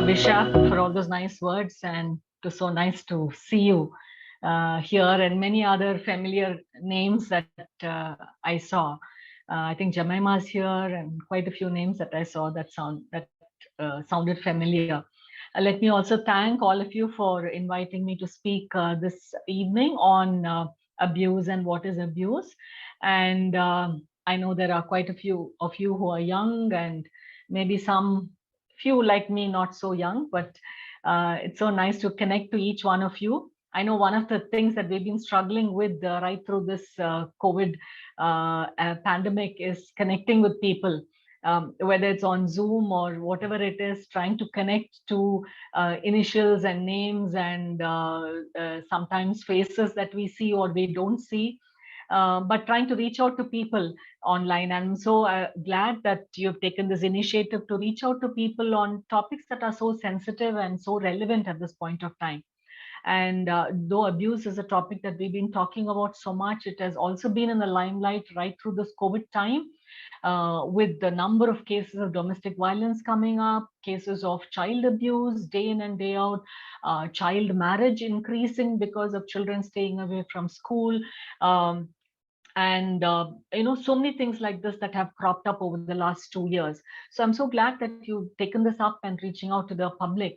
Abhishek, for all those nice words, and it was so nice to see you here, and many other familiar names that I saw. I think Jemima's here, and quite a few names that I saw that sounded familiar. Let me also thank all of you for inviting me to speak this evening on abuse and what is abuse. And I know there are quite a few of you who are young, and maybe some few like me not so young, but it's so nice to connect to each one of you. I know one of the things that we've been struggling with right through this COVID pandemic is connecting with people, whether it's on Zoom or whatever it is, trying to connect to initials and names and sometimes faces that we see or we don't see. But trying to reach out to people online. I'm so glad that you've taken this initiative to reach out to people on topics that are so sensitive and so relevant at this point of time. And though abuse is a topic that we've been talking about so much, it has also been in the limelight right through this COVID time, with the number of cases of domestic violence coming up, cases of child abuse day in and day out, child marriage increasing because of children staying away from school. And so many things like this that have cropped up over the last 2 years. So I'm so glad that you've taken this up and reaching out to the public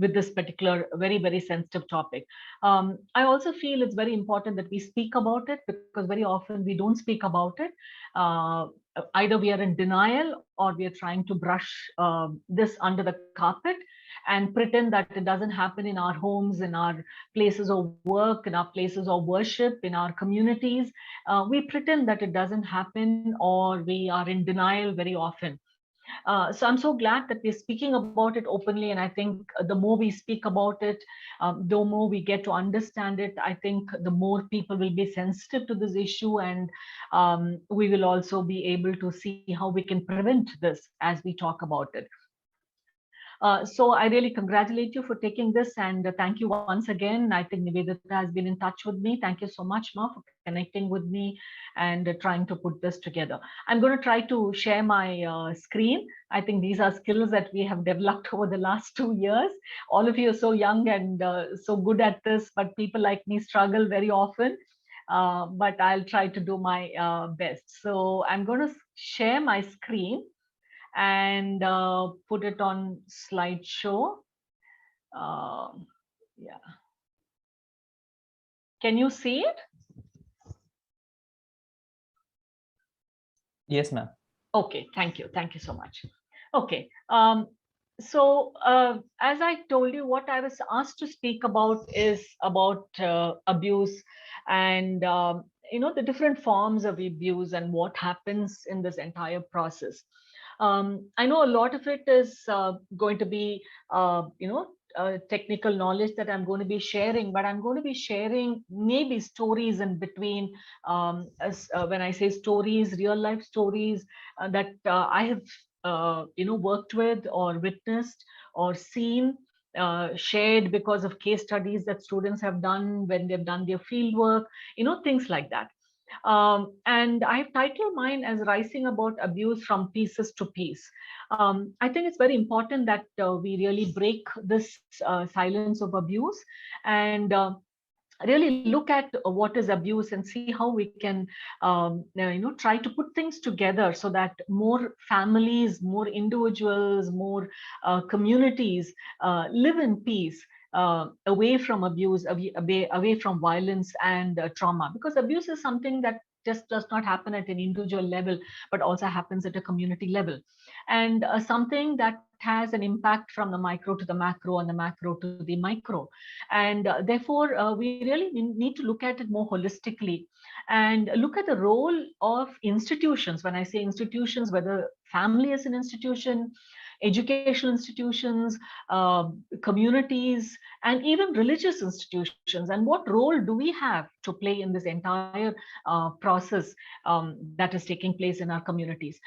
with this particular very sensitive topic. I also feel it's very important that we speak about it, because very often we don't speak about it. Either we are in denial, or we are trying to brush this under the carpet and pretend that it doesn't happen in our homes, in our places of work, in our places of worship, in our communities. We pretend that it doesn't happen, or we are in denial very often. So I'm so glad that we're speaking about it openly, and I think the more we speak about it, the more we get to understand it, I think the more people will be sensitive to this issue, and we will also be able to see how we can prevent this as we talk about it. So I really congratulate you for taking this, and thank you once again. I think Nivedita has been in touch with me. Thank you so much, Ma, for connecting with me and trying to put this together. I'm going to try to share my screen. I think these are skills that we have developed over the last 2 years. All of you are so young and so good at this, but people like me struggle very often. But I'll try to do my best. So I'm going to share my screen and put it on slideshow. Yeah. Can you see it? Yes, ma'am. Okay, thank you. Thank you so much. Okay. So as I told you, what I was asked to speak about is about abuse, and the different forms of abuse and what happens in this entire process. I know a lot of it is going to be, technical knowledge that I'm going to be sharing, but I'm going to be sharing maybe stories in between. When I say stories, real life stories that I have, worked with or witnessed or seen. Shared because of case studies that students have done when they've done their field work, things like that. And I've titled mine as Rising About Abuse from Pieces to Peace. I think it's very important that we really break this silence of abuse, and really look at what is abuse and see how we can try to put things together so that more families, more individuals, more communities live in peace, away from abuse, away from violence and trauma, because abuse is something that just does not happen at an individual level, but also happens at a community level, and something that has an impact from the micro to the macro and the macro to the micro. And therefore we really need to look at it more holistically and look at the role of institutions. When I say institutions, whether family is an institution, educational institutions, communities, and even religious institutions, and what role do we have to play in this entire process that is taking place in our communities.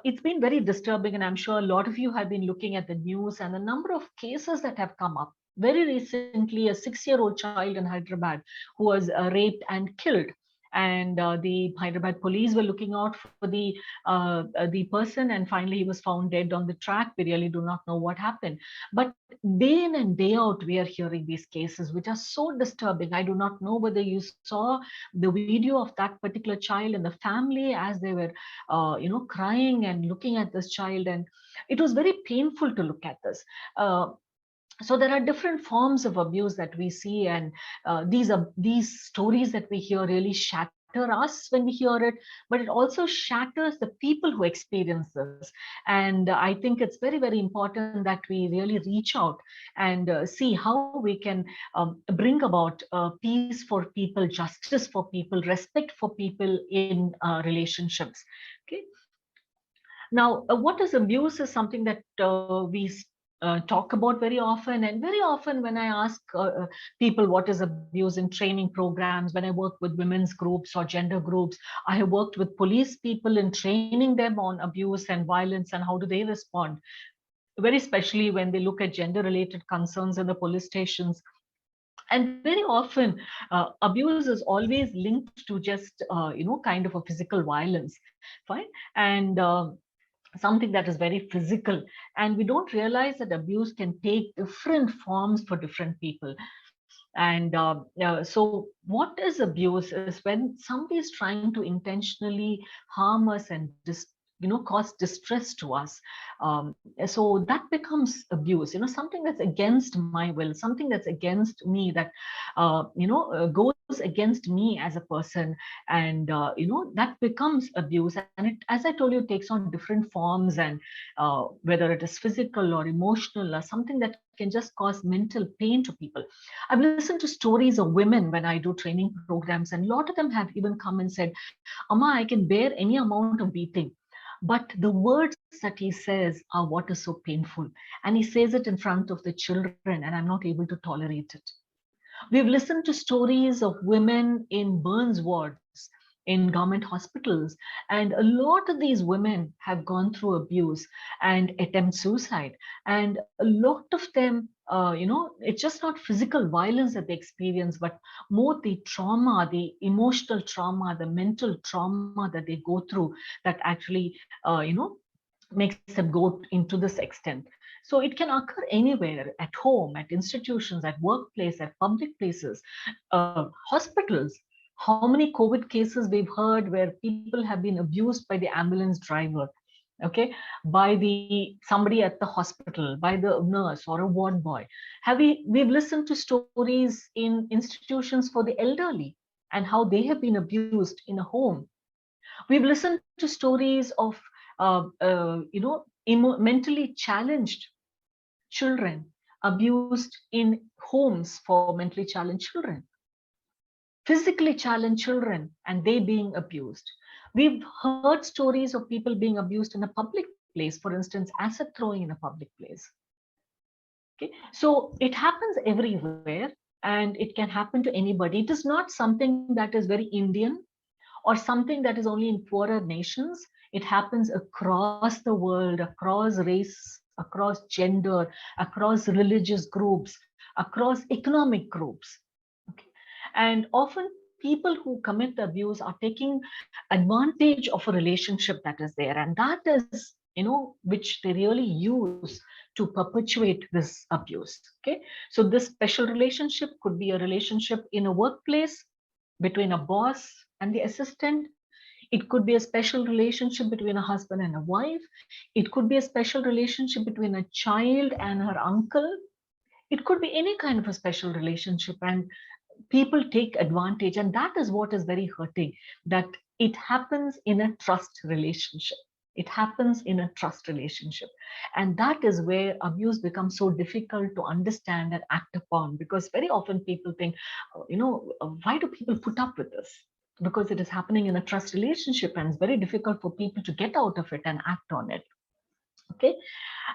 It's been very disturbing, and I'm sure a lot of you have been looking at the news and the number of cases that have come up. Very recently, a 6-year-old child in Hyderabad who was raped and killed. and the Hyderabad police were looking out for the person, and finally he was found dead on the track. We really do not know what happened, but day in and day out we are hearing these cases which are so disturbing. I do not know whether you saw the video of that particular child and the family as they were crying and looking at this child, and it was very painful to look at this. So there are different forms of abuse that we see, and these stories that we hear really shatter us when we hear it, but it also shatters the people who experience this. And I think it's very, very important that we really reach out and see how we can bring about peace for people, justice for people, respect for people in relationships. Okay. Now, what is abuse is something that we talk about very often. And very often, when I ask people what is abuse in training programs, when I work with women's groups or gender groups, I have worked with police people in training them on abuse and violence and how do they respond, very especially when they look at gender related concerns in the police stations. And very often, abuse is always linked to just, kind of a physical violence, fine? And something that is very physical, and we don't realize that abuse can take different forms for different people. And so what is abuse is when somebody is trying to intentionally harm us and cause distress to us. So that becomes abuse, something that's against my will, something that's against me, that goes against me as a person. And that becomes abuse, and it, as I told you, takes on different forms, and whether it is physical or emotional or something that can just cause mental pain to people. I've listened to stories of women when I do training programs, and a lot of them have even come and said, Amma, I can bear any amount of beating, but the words that he says are what is so painful. And he says it in front of the children, and I'm not able to tolerate it. We've listened to stories of women in burns wards in government hospitals, and a lot of these women have gone through abuse and attempt suicide. And a lot of them, it's just not physical violence that they experience, but more the trauma, the emotional trauma, the mental trauma that they go through, that actually, makes them go into this extent. So it can occur anywhere, at home, at institutions, at workplace, at public places, hospitals. How many COVID cases we've heard where people have been abused by the ambulance driver, okay, by the somebody at the hospital, by the nurse or a ward boy. We've listened to stories in institutions for the elderly and how they have been abused in a home. We've listened to stories of mentally challenged children abused in homes for mentally challenged children, physically challenged children, and they being abused. We've heard stories of people being abused in a public place, for instance, acid throwing in a public place. Okay, so it happens everywhere, and it can happen to anybody. It is not something that is very Indian or something that is only in poorer nations. It happens across the world, across race, across gender, across religious groups, across economic groups. Okay? And often people who commit the abuse are taking advantage of a relationship that is there. And that is, which they really use to perpetuate this abuse. Okay. So this special relationship could be a relationship in a workplace between a boss and the assistant. It could be a special relationship between a husband and a wife. It could be a special relationship between a child and her uncle. It could be any kind of a special relationship, and people take advantage. And that is what is very hurting, that it happens in a trust relationship. It happens in a trust relationship. And that is where abuse becomes so difficult to understand and act upon, because very often people think, why do people put up with this? Because it is happening in a trust relationship, and it's very difficult for people to get out of it and act on it. Okay.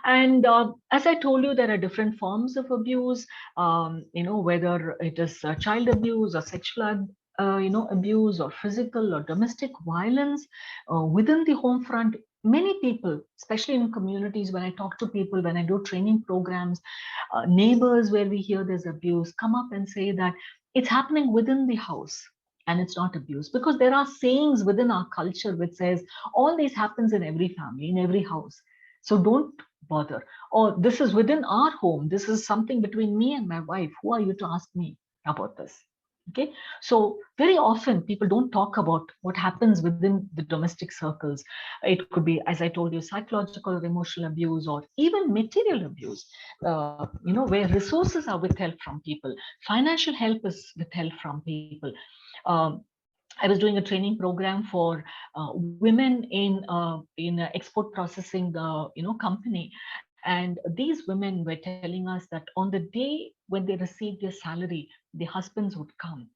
And as I told you, there are different forms of abuse, whether it is child abuse or sexual abuse or physical or domestic violence within the home front. Many people, especially in communities, when I talk to people, when I do training programs, neighbors where we hear there's abuse come up and say that it's happening within the house. and it's not abuse, because there are sayings within our culture which says all this happens in every family, in every house, so don't bother, or this is within our home, this is something between me and my wife, who are you to ask me about this? Okay, so very often people don't talk about what happens within the domestic circles. It could be, as I told you, psychological or emotional abuse, or even material abuse, where resources are withheld from people, financial help is withheld from people. um, I was doing a training program for women in a export processing company, and these women were telling us that on the day when they received their salary, the husbands would come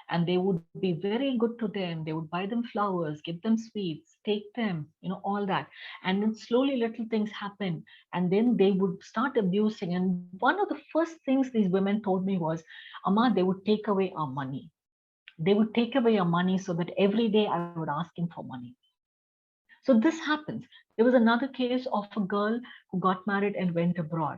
and they would be very good to them. They would buy them flowers, give them sweets, take them, all that. And then slowly little things happen, and then they would start abusing. And one of the first things these women told me was, Amma, they would take away our money. They would take away your money so that every day I would ask him for money. So this happens. There was another case of a girl who got married and went abroad.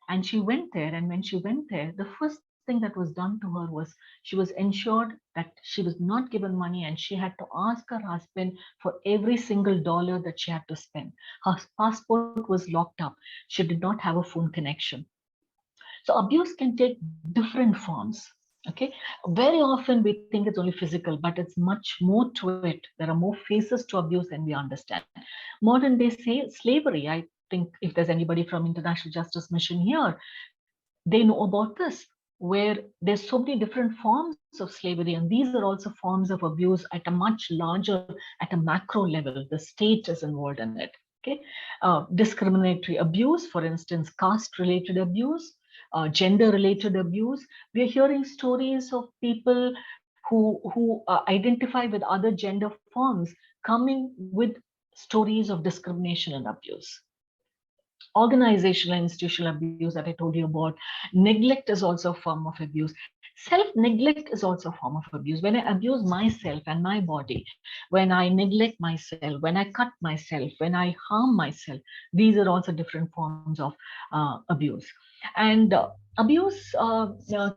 And she went there. And when she went there, the first thing that was done to her was she was ensured that she was not given money, and she had to ask her husband for every single dollar that she had to spend. Her passport was locked up. She did not have a phone connection. So abuse can take different forms. Okay, very often we think it's only physical, but it's much more to it. There are more faces to abuse than we understand. Modern day slavery, I think if there's anybody from International Justice Mission here, they know about this, where there's so many different forms of slavery, and these are also forms of abuse at a much larger, at a macro level. The state is involved in it. Okay, discriminatory abuse, for instance, caste-related abuse, gender-related abuse. We are hearing stories of people who identify with other gender forms coming with stories of discrimination and abuse. Organizational and institutional abuse that I told you about. Neglect is also a form of abuse. Self-neglect is also a form of abuse. When I abuse myself and my body, when I neglect myself, when I cut myself, when I harm myself, these are also different forms of abuse. And abuse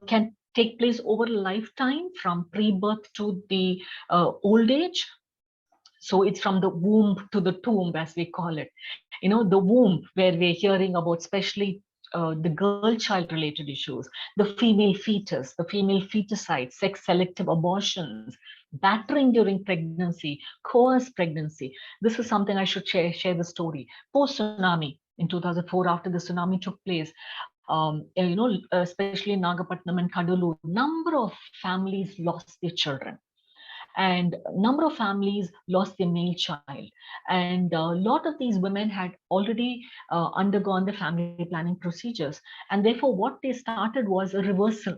can take place over a lifetime, from pre-birth to the old age. So it's from the womb to the tomb, as we call it. The womb, where we're hearing about, especially the girl child related issues, the female fetus, the female feticide, sex selective abortions, battering during pregnancy, coerced pregnancy. This is something I should share the story. Post tsunami in 2004, after the tsunami took place, especially in Nagapattinam and Kadalur, number of families lost their children, and number of families lost their male child, and a lot of these women had already undergone the family planning procedures, and therefore what they started was a reversal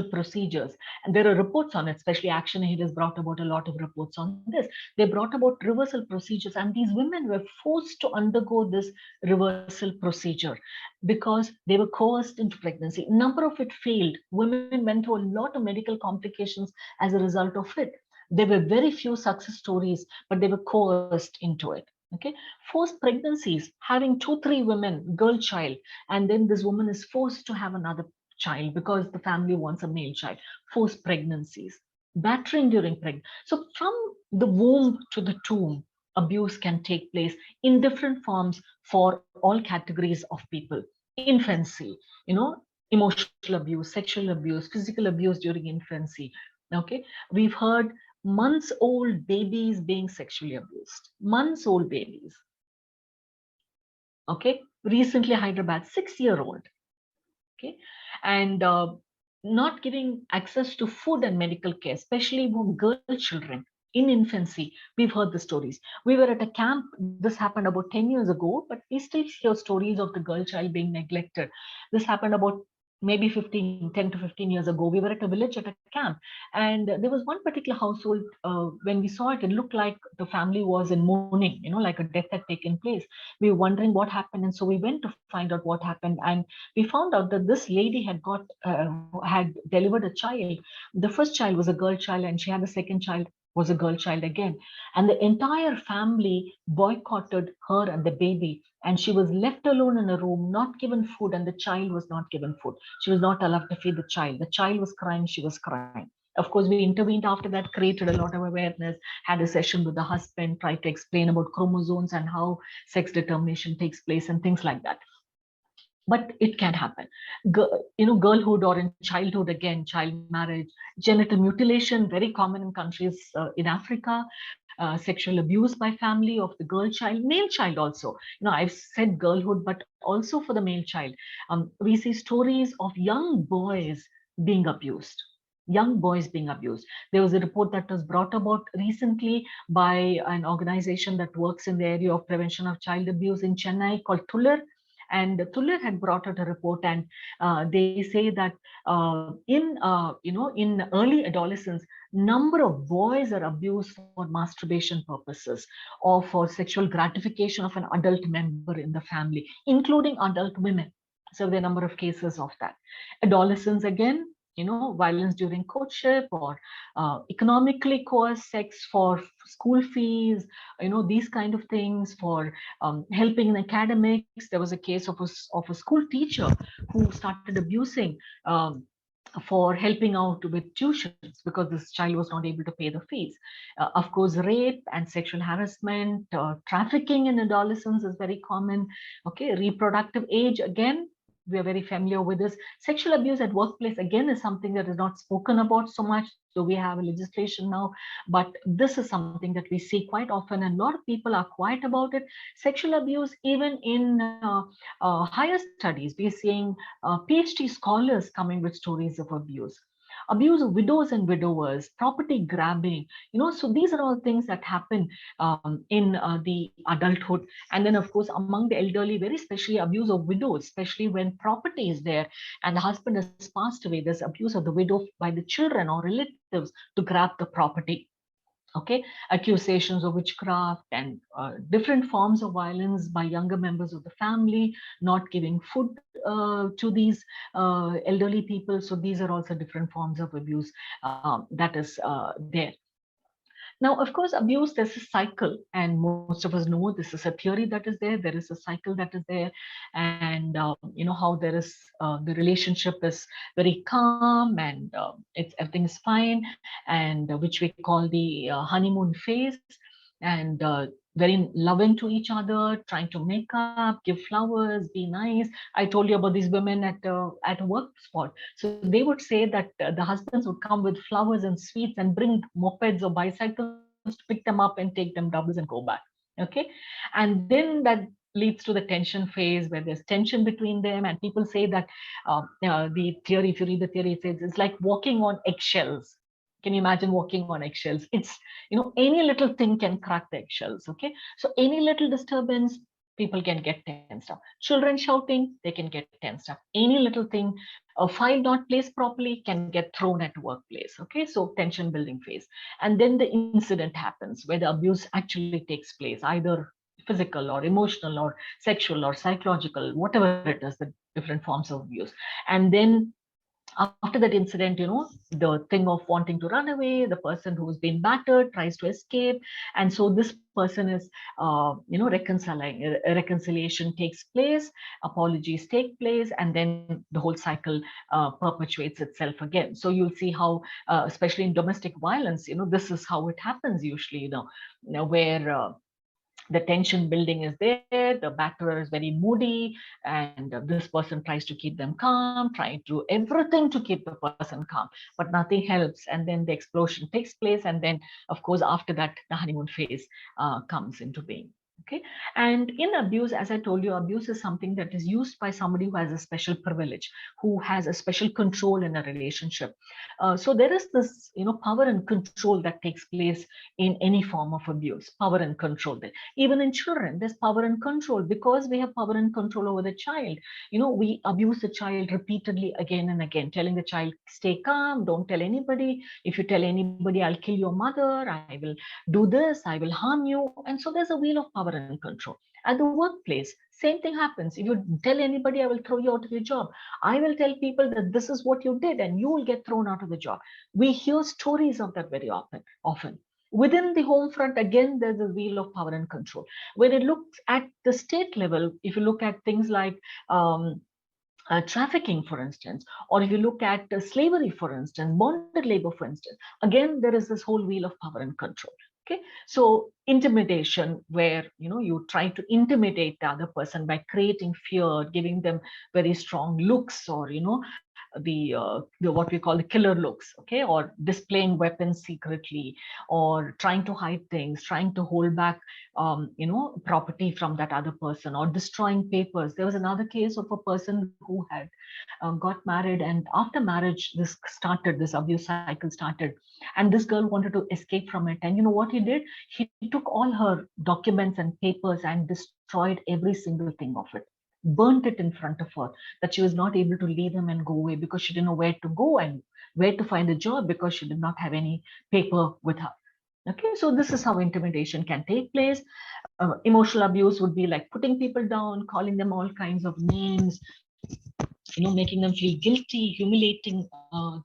procedures. And there are reports on it, especially Action Aid has brought about a lot of reports on this. They brought about reversal procedures, and these women were forced to undergo this reversal procedure because they were coerced into pregnancy. Number of it failed. Women went through a lot of medical complications as a result of it. There were very few success stories, but they were coerced into it. Okay, forced pregnancies, having 2 3 women, girl child, and then this woman is forced to have another child because the family wants a male child. Forced pregnancies, battering during pregnancy. So from the womb to the tomb, abuse can take place in different forms for all categories of people. Infancy, emotional abuse, sexual abuse, physical abuse during infancy. Okay, we've heard months old babies being sexually abused. Months old babies. Okay, recently Hyderabad, 6-year-old. Okay, and not giving access to food and medical care, especially for girl children in infancy. We've heard the stories. We were at a camp, this happened about 10 years ago, but we still hear stories of the girl child being neglected. This happened about maybe 10 to 15 years ago. We were at a village at a camp, and there was one particular household. When we saw it, it looked like the family was in mourning, like a death had taken place. We were wondering what happened, and so we went to find out what happened. And we found out that this lady had delivered a child. The first child was a girl child, and she had a second child, was a girl child again. And the entire family boycotted her and the baby, and she was left alone in a room, not given food, and the child was not given food. She was not allowed to feed the child. The child was crying, she was crying. Of course, we intervened after that, created a lot of awareness, had a session with the husband, tried to explain about chromosomes and how sex determination takes place and things like that. But it can happen. Girlhood or in childhood, again, child marriage, genital mutilation, very common in countries in Africa, sexual abuse by family of the girl child, male child also. I've said girlhood, but also for the male child. We see stories of young boys being abused. Young boys being abused. There was a report that was brought about recently by an organization that works in the area of prevention of child abuse in Chennai called Tuller. And Tuller had brought out a report, and they say that in early adolescence, number of boys are abused for masturbation purposes or for sexual gratification of an adult member in the family, including adult women. So there are a number of cases of that. Adolescents, again, violence during courtship or economically coerced sex for school fees, these kind of things, for helping in academics. There was a case of a school teacher who started abusing for helping out with tuitions because this child was not able to pay the fees. Of course, rape and sexual harassment, trafficking in adolescents is very common. Okay, reproductive age, again, we are very familiar with this. Sexual abuse at workplace, again, is something that is not spoken about so much, though we have a legislation now. But this is something that we see quite often, and a lot of people are quiet about it. Sexual abuse, even in higher studies, we are seeing PhD scholars coming with stories of abuse of widows and widowers, property grabbing, so these are all things that happen in the adulthood. And then, of course, among the elderly, very especially abuse of widows, especially when property is there and the husband has passed away. There's abuse of the widow by the children or relatives to grab the property. Okay, accusations of witchcraft and different forms of violence by younger members of the family, not giving food to these elderly people. So these are also different forms of abuse that is there. Now, of course, abuse, there's a cycle, and most of us know this is a theory that is there. There is a cycle that is there, and how there is the relationship is very calm, and everything is fine, and which we call the honeymoon phase, and very loving to each other, trying to make up, give flowers, be nice. I told you about these women at a work spot. So they would say that the husbands would come with flowers and sweets and bring mopeds or bicycles to pick them up and take them doubles and go back. Okay, and then that leads to the tension phase where there's tension between them, and people say that the theory, if you read the theory, it says it's like walking on eggshells. Can you imagine walking on eggshells? It's, any little thing can crack the eggshells. Okay, so any little disturbance, people can get tensed up. Children shouting, they can get tensed up. Any little thing, a file not placed properly, can get thrown at workplace. Okay, so tension building phase. And then the incident happens where the abuse actually takes place, either physical or emotional or sexual or psychological, whatever it is, the different forms of abuse. And then after that incident, the thing of wanting to run away, the person who's been battered tries to escape. And so this person is, reconciling, reconciliation takes place, apologies take place, and then the whole cycle perpetuates itself again. So you'll see how, especially in domestic violence, this is how it happens usually, where the tension building is there, the batterer is very moody, and this person tries to keep them calm, trying to do everything to keep the person calm, but nothing helps. And then the explosion takes place, and then, of course, after that, the honeymoon phase comes into being. Okay, and in abuse, as I told you, abuse is something that is used by somebody who has a special privilege, who has a special control in a relationship. So there is this, power and control that takes place in any form of abuse. Power and control there. Even in children, there's power and control. Because we have power and control over the child, we abuse the child repeatedly again and again, telling the child, stay calm, don't tell anybody. If you tell anybody, I'll kill your mother, I will do this, I will harm you. And so there's a wheel of power and control. At the workplace, same thing happens. If you tell anybody, I will throw you out of your job, I will tell people that this is what you did, and you will get thrown out of the job. We hear stories of that very often. Within the home front, again, there's a wheel of power and control. When it looks at the state level, if you look at things like trafficking, for instance, or if you look at slavery, for instance, bonded labor, for instance, again, there is this whole wheel of power and control. Okay, so intimidation, where you try to intimidate the other person by creating fear, giving them very strong looks, or the what we call the killer looks, okay, or displaying weapons secretly, or trying to hide things, trying to hold back property from that other person, or destroying papers. There was another case of a person who had got married, and after marriage, this abuse cycle started, and this girl wanted to escape from it. And you know what he did? He took all her documents and papers and destroyed every single thing of it, burnt it in front of her, that she was not able to leave him and go away because she didn't know where to go and where to find a job because she did not have any paper with her. Okay, so this is how intimidation can take place. Emotional abuse would be like putting people down, calling them all kinds of names, making them feel guilty, humiliating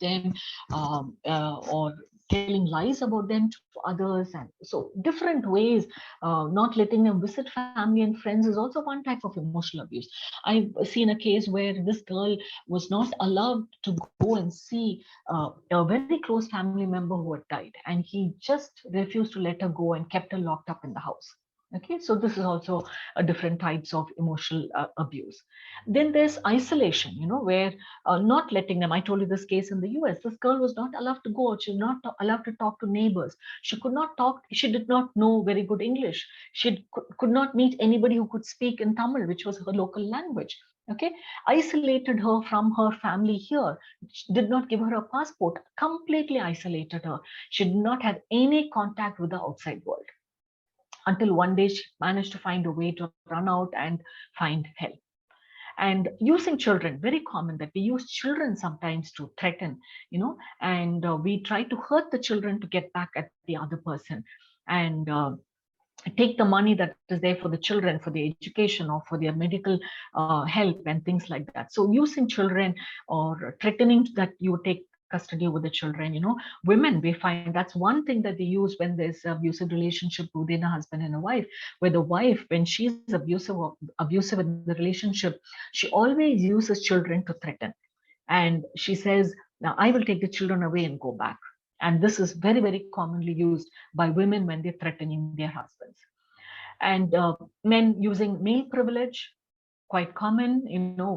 them, or telling lies about them to others. And so different ways, not letting them visit family and friends is also one type of emotional abuse. I've seen a case where this girl was not allowed to go and see a very close family member who had died, and he just refused to let her go and kept her locked up in the house. Okay, so this is also a different types of emotional abuse. Then there's isolation, where not letting them. I told you this case in the US. This girl was not allowed to go out. She was not allowed to talk to neighbors. She could not talk. She did not know very good English. She could not meet anybody who could speak in Tamil, which was her local language. Okay, isolated her from her family here. She did not give her a passport. Completely isolated her. She did not have any contact with the outside world until one day she managed to find a way to run out and find help. And using children, very common that we use children sometimes to threaten, and we try to hurt the children to get back at the other person, and take the money that is there for the children, for the education or for their medical help and things like that. So using children or threatening that you take custody over the children. Women, we find that's one thing that they use when there's abusive relationship within a husband and a wife, where the wife, when she's abusive in the relationship, she always uses children to threaten. And she says, now I will take the children away and go back. And this is very, very commonly used by women when they're threatening their husbands. And men using male privilege, quite common,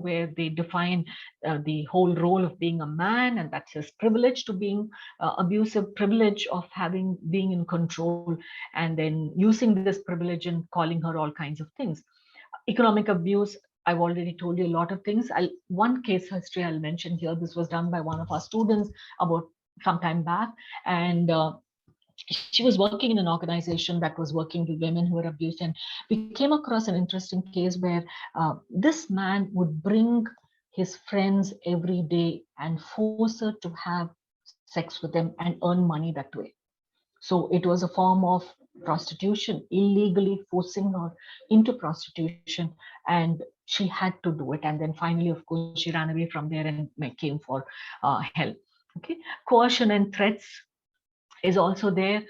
where they define the whole role of being a man, and that's his privilege to being abusive, privilege of being in control, and then using this privilege and calling her all kinds of things. Economic abuse, I've already told you a lot of things. One case history I'll mention here. This was done by one of our students about some time back, and she was working in an organization that was working with women who were abused, and we came across an interesting case where this man would bring his friends every day and force her to have sex with them and earn money that way. So it was a form of prostitution, illegally forcing her into prostitution, and she had to do it. And then finally, of course, she ran away from there and came for help. Okay, coercion and threats is also there,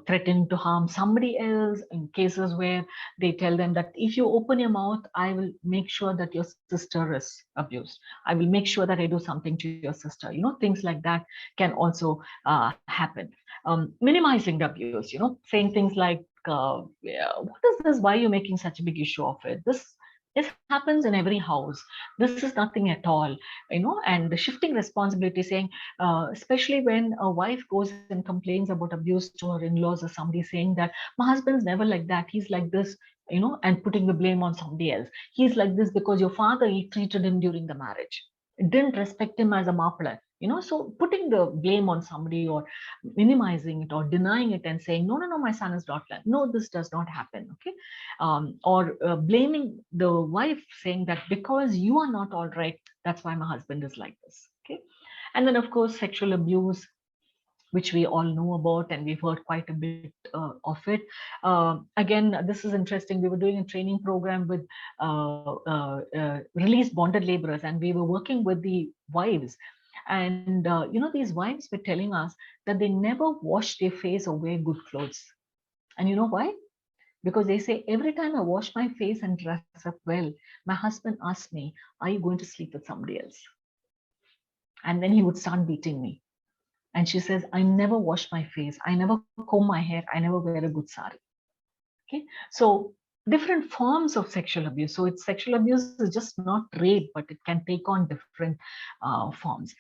threatening to harm somebody else, in cases where they tell them that if you open your mouth, I will make sure that your sister is abused. I will make sure that I do something to your sister. Things like that can also happen. Minimizing the abuse, saying things like, yeah, what is this? Why are you making such a big issue of it? This happens in every house. This is nothing at all, and the shifting responsibility, saying, especially when a wife goes and complains about abuse to her in-laws, or somebody saying that my husband's never like that, he's like this, and putting the blame on somebody else. He's like this because your father, he treated him during the marriage, didn't respect him as a mapla. So putting the blame on somebody, or minimizing it, or denying it, and saying, no, no, no, my son is not like, no, this does not happen. Okay, or blaming the wife, saying that because you are not all right, that's why my husband is like this. Okay, and then, of course, sexual abuse, which we all know about, and we've heard quite a bit of it. Again, this is interesting. We were doing a training program with released bonded laborers, and we were working with the wives. And these wives were telling us that they never wash their face or wear good clothes. And you know why? Because they say, every time I wash my face and dress up well, my husband asks me, are you going to sleep with somebody else? And then he would start beating me. And she says, I never wash my face, I never comb my hair, I never wear a good sari. Okay, so different forms of sexual abuse. So it's sexual abuse is just not rape, but it can take on different forms.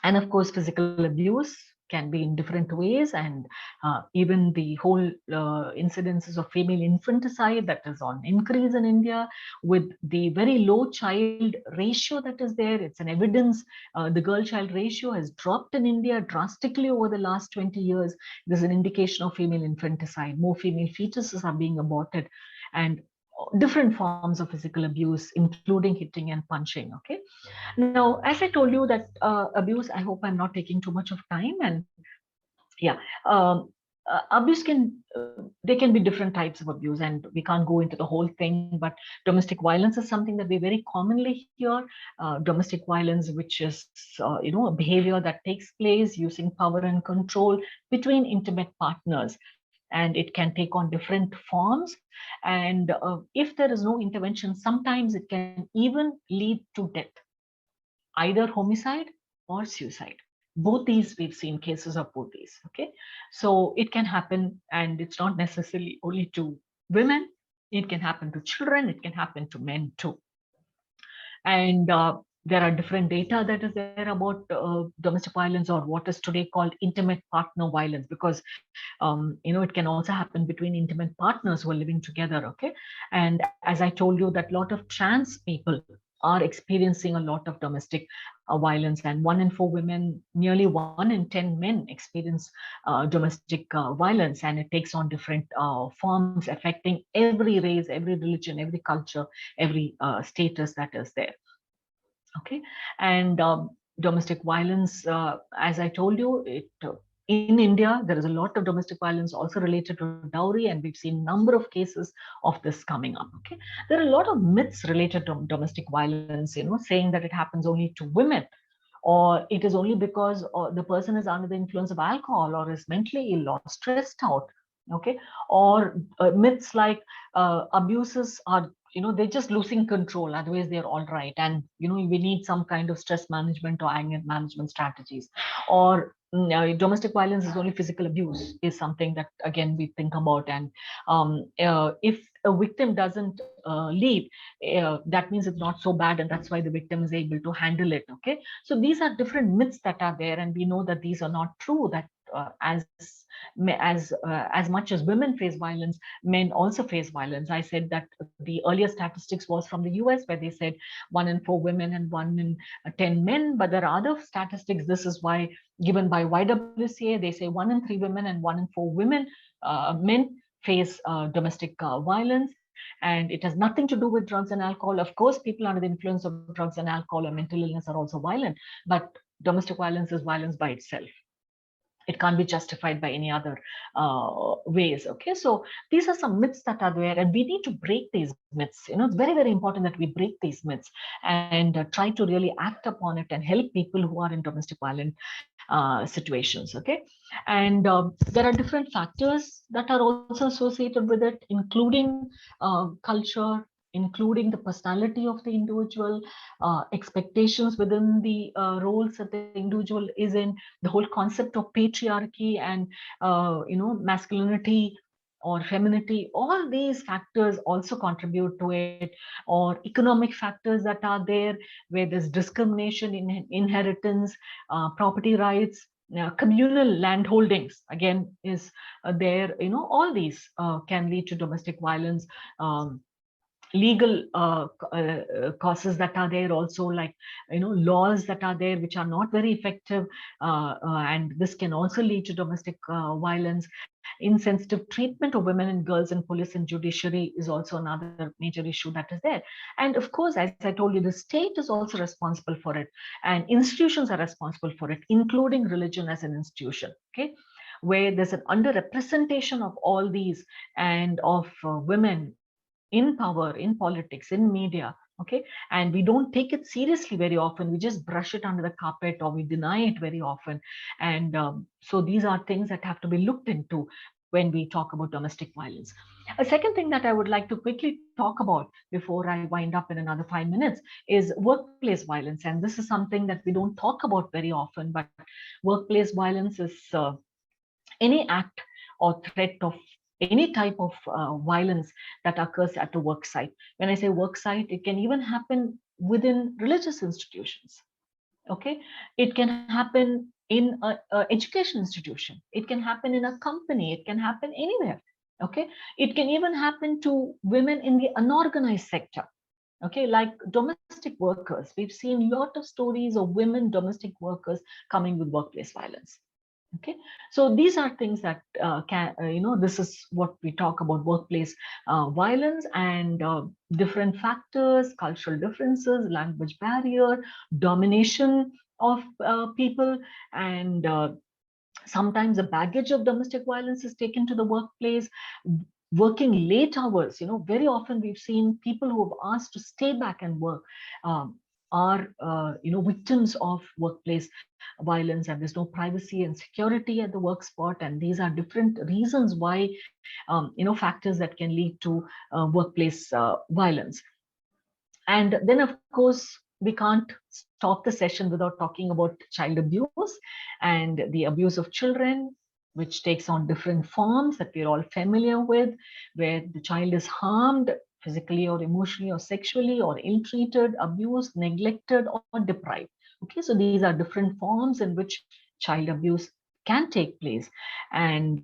And of course, physical abuse can be in different ways, and even the whole incidences of female infanticide that is on increase in India, with the very low child ratio that is there. It's an evidence. The girl child ratio has dropped in India drastically over the last 20 years. There's an indication of female infanticide. More female fetuses are being aborted, and different forms of physical abuse, including hitting and punching. Okay, now, as I told you that abuse, I hope I'm not taking too much of time. And yeah, abuse there can be different types of abuse, and we can't go into the whole thing. But domestic violence is something that we very commonly hear. Domestic violence, which is a behavior that takes place using power and control between intimate partners, and it can take on different forms. And if there is no intervention, sometimes it can even lead to death, either homicide or suicide. Both these, we've seen cases of both these. Okay, so it can happen, and it's not necessarily only to women. It can happen to children, it can happen to men too. And there are different data that is there about domestic violence, or what is today called intimate partner violence, because it can also happen between intimate partners who are living together. Okay, and as I told you, that a lot of trans people are experiencing a lot of domestic violence, and 1 in 4 women, nearly 1 in 10 men experience domestic violence, and it takes on different forms affecting every race, every religion, every culture, every status that is there. Okay, and domestic violence, as I told you, in India, there is a lot of domestic violence also related to dowry, and we've seen a number of cases of this coming up. Okay, there are a lot of myths related to domestic violence, saying that it happens only to women, or it is only because the person is under the influence of alcohol, or is mentally ill, or stressed out. Okay, or myths like abuses are, they're just losing control, otherwise they're all right, and we need some kind of stress management or anger management strategies. Or domestic violence is only physical abuse, is something that again we think about. And if a victim doesn't leave, that means it's not so bad, and that's why the victim is able to handle it. Okay, so these are different myths that are there, and we know that these are not true, that as much as women face violence, men also face violence. I said that the earlier statistics was from the US, where they said 1 in 4 women and 1 in 10 men, but there are other statistics. This is why, given by YWCA, they say 1 in 3 women and 1 in 4 women, men face domestic violence. And it has nothing to do with drugs and alcohol. Of course, people under the influence of drugs and alcohol or mental illness are also violent, but domestic violence is violence by itself. It can't be justified by any other ways. Okay, so these are some myths that are there, and we need to break these myths. It's very, very important that we break these myths and try to really act upon it and help people who are in domestic violent situations. Okay, and there are different factors that are also associated with it, including culture, including the personality of the individual, expectations within the roles that the individual is in, the whole concept of patriarchy and masculinity or femininity. All these factors also contribute to it, or economic factors that are there, where there's discrimination in inheritance, property rights, communal land holdings again is there. All these can lead to domestic violence. Legal causes that are there also, like laws that are there which are not very effective, and this can also lead to domestic violence. Insensitive treatment of women and girls in police and judiciary is also another major issue that is there. And of course, as I told you, the state is also responsible for it, and institutions are responsible for it, including religion as an institution. Okay, where there's an underrepresentation of all these, and of women in power, in politics, in media. Okay, and we don't take it seriously very often. We just brush it under the carpet, or we deny it very often. And so these are things that have to be looked into, when we talk about domestic violence. A second thing that I would like to quickly talk about before I wind up in another 5 minutes is workplace violence. And this is something that we don't talk about very often, but workplace violence is any act or threat of any type of violence that occurs at a work site. When I say work site, it can even happen within religious institutions. Okay, it can happen in a education institution. It can happen in a company. It can happen anywhere. Okay, it can even happen to women in the unorganized sector. Okay, like domestic workers, we've seen a lot of stories of women domestic workers coming with workplace violence. Okay, so these are things that this is what we talk about workplace violence, and different factors, cultural differences, language barrier, domination of people, and sometimes the baggage of domestic violence is taken to the workplace. Working late hours, very often we've seen people who have asked to stay back and work um, are victims of workplace violence, and there's no privacy and security at the work spot, and these are different reasons why factors that can lead to workplace violence. And then, of course, we can't stop the session without talking about child abuse and the abuse of children, which takes on different forms that we're all familiar with, where the child is harmed physically or emotionally or sexually or ill-treated, abused, neglected, or deprived. Okay, so these are different forms in which child abuse can take place. And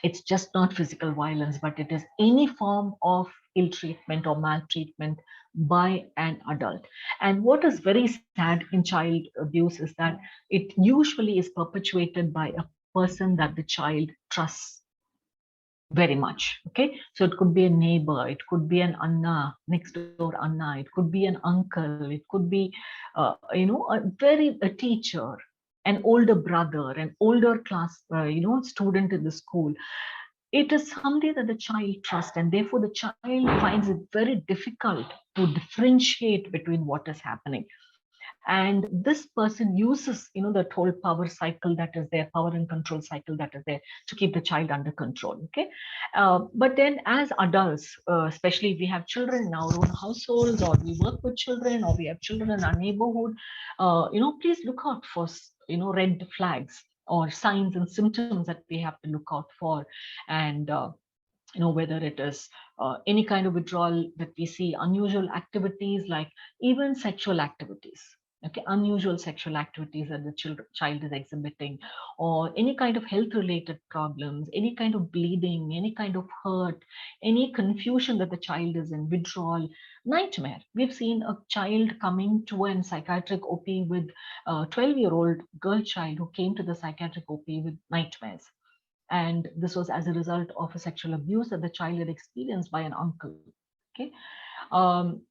it's just not physical violence, but it is any form of ill treatment or maltreatment by an adult. And what is very sad in child abuse is that it usually is perpetuated by a person that the child trusts very much. Okay, so it could be a neighbor, it could be an Anna, next door Anna, it could be an uncle, it could be a teacher, an older brother, an older class student in the school. It is somebody that the child trusts, and therefore the child finds it very difficult to differentiate between what is happening. And this person uses that whole power cycle that is there, power and control cycle that is there, to keep the child under control. Okay, but then as adults, especially if we have children in our own households, or we work with children, or we have children in our neighborhood, please look out for red flags or signs and symptoms that we have to look out for. And whether it is any kind of withdrawal that we see, unusual activities, like even sexual activities. Okay, unusual sexual activities that the child is exhibiting, or any kind of health related problems, any kind of bleeding, any kind of hurt, any confusion that the child is in, withdrawal, nightmare. We've seen a child coming to a psychiatric OP with a 12-year-old girl child who came to the psychiatric OP with nightmares. And this was as a result of a sexual abuse that the child had experienced by an uncle. Okay, um,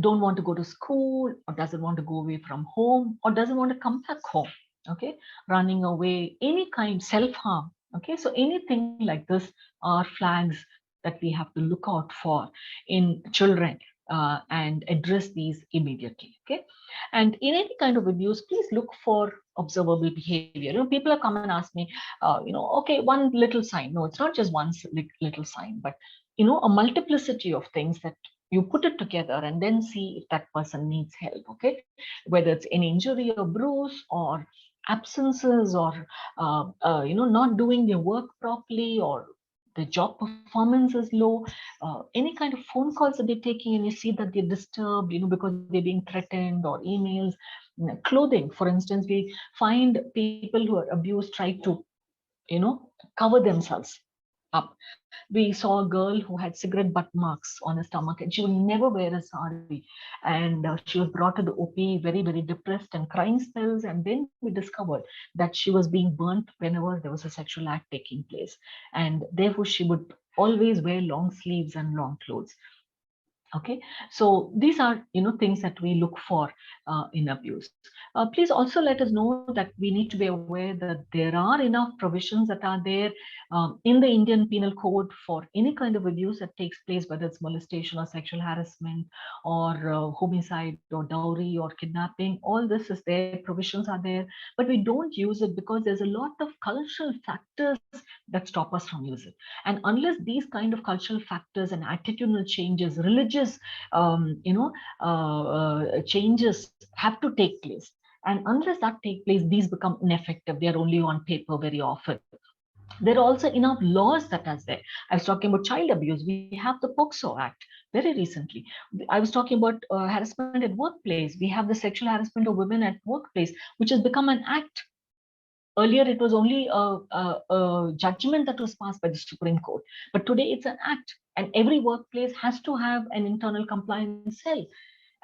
don't want to go to school, or doesn't want to go away from home, or doesn't want to come back home. Okay, running away, any kind, self-harm. Okay, so anything like this are flags that we have to look out for in children, and address these immediately. Okay, and in any kind of abuse, please look for observable behavior. People have come and asked me, okay, one little sign. No, it's not just one little sign, but a multiplicity of things that you put it together and then see if that person needs help. Okay, whether it's an injury or bruise, or absences, or not doing their work properly, or the job performance is low, any kind of phone calls that they're taking and you see that they're disturbed, because they're being threatened, or emails. Clothing, for instance, we find people who are abused try to cover themselves up. We saw a girl who had cigarette butt marks on her stomach, and she would never wear a sari. And she was brought to the OP very, very depressed and crying spells. And then we discovered that she was being burnt whenever there was a sexual act taking place. And therefore, she would always wear long sleeves and long clothes. Okay, so these are things that we look for in abuse. Please also let us know that we need to be aware that there are enough provisions that are there in the Indian Penal Code for any kind of abuse that takes place, whether it's molestation or sexual harassment or homicide or dowry or kidnapping. All this is there, provisions are there, but we don't use it because there's a lot of cultural factors that stop us from using it. And unless these kind of cultural factors and attitudinal changes, religious changes have to take place, and unless that take place, these become ineffective. They are only on paper very often. There are also enough laws that are there. I was talking about child abuse. We have the POCSO Act very recently. I was talking about harassment at workplace. We have the sexual harassment of women at workplace, which has become an act. Earlier, it was only a judgment that was passed by the Supreme Court, but today it's an act, and every workplace has to have an internal compliance cell.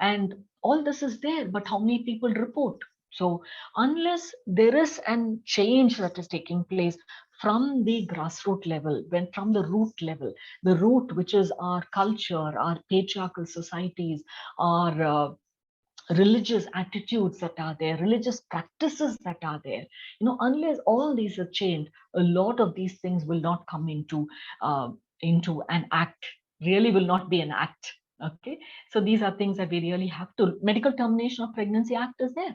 And all this is there, but how many people report? So unless there is a change that is taking place from the grassroots level, when from the root level, the root, which is our culture, our patriarchal societies, our religious attitudes that are there, religious practices that are there, unless all these are changed, a lot of these things will not come into an act, really will not be an act. Okay, so these are things that we really have to. Medical termination of pregnancy act is there.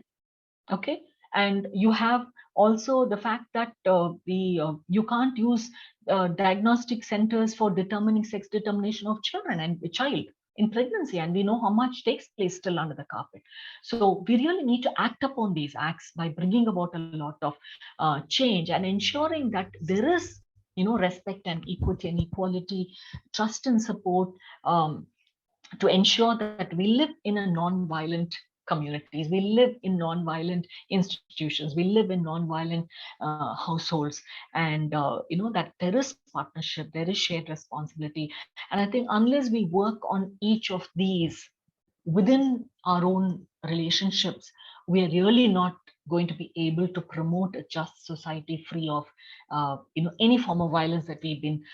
Okay, and you have also the fact that the you can't use diagnostic centers for determining sex determination of children and a child in pregnancy, and we know how much takes place still under the carpet. So we really need to act upon these acts by bringing about a lot of change and ensuring that there is respect and equity and equality, trust and support, to ensure that we live in a non-violent communities, we live in non-violent institutions, we live in non-violent households, and that there is partnership, there is shared responsibility. And I think unless we work on each of these within our own relationships, we are really not going to be able to promote a just society free of any form of violence that we've been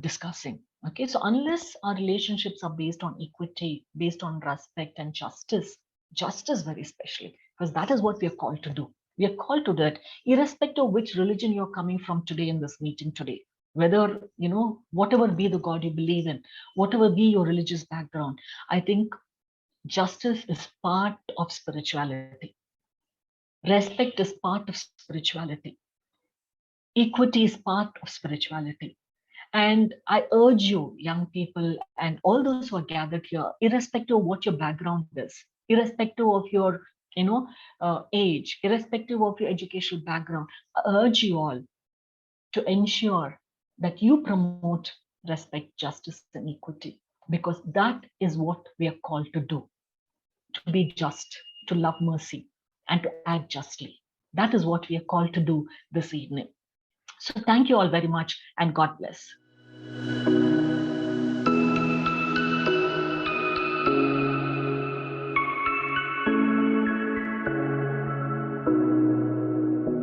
discussing. Okay, so unless our relationships are based on equity, based on respect and justice very especially, because that is what we are called to do. We are called to that, irrespective of which religion you're coming from today in this meeting today, whether whatever be the God you believe in, whatever be your religious background. I think justice is part of spirituality. Respect is part of spirituality. Equity is part of spirituality. And I urge you, young people, and all those who are gathered here, irrespective of what your background is, irrespective of your age, irrespective of your educational background, I urge you all to ensure that you promote respect, justice, and equity, because that is what we are called to do. To be just, to love mercy, and to act justly. That is what we are called to do this evening. So thank you all very much, and God bless.